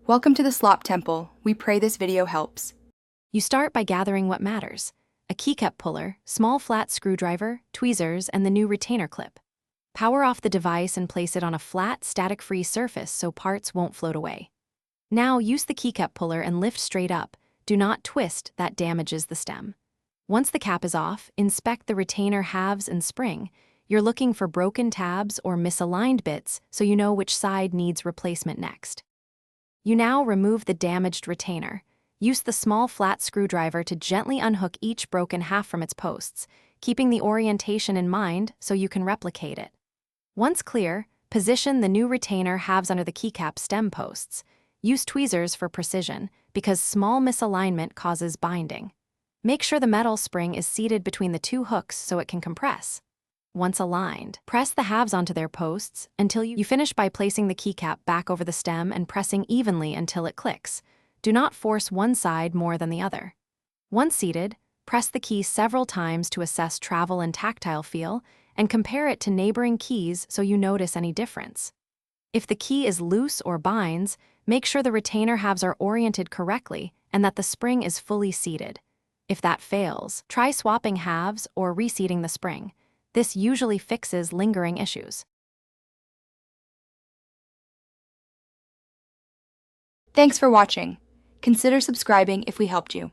Welcome to the Slop Temple. We pray this video helps. You start by gathering what matters: a keycap puller, small flat screwdriver, tweezers, and the new retainer clip. Power off the device and place it on a flat, static-free surface so parts won't float away. Now use the keycap puller and lift straight up. Do not twist, that damages the stem. Once the cap is off, inspect the retainer halves and spring. You're looking for broken tabs or misaligned bits so you know which side needs replacement next. You now remove the damaged retainer. Use the small flat screwdriver to gently unhook each broken half from its posts, keeping the orientation in mind so you can replicate it. Once clear, position the new retainer halves under the keycap stem posts. Use tweezers for precision, because small misalignment causes binding. Make sure the metal spring is seated between the two hooks so it can compress. Once aligned, press the halves onto their posts until you finish by placing the keycap back over the stem and pressing evenly until it clicks. Do not force one side more than the other. Once seated, press the key several times to assess travel and tactile feel and compare it to neighboring keys so you notice any difference. If the key is loose or binds, make sure the retainer halves are oriented correctly and that the spring is fully seated. If that fails, try swapping halves or reseating the spring. This usually fixes lingering issues. Thanks for watching. Consider subscribing if we helped you.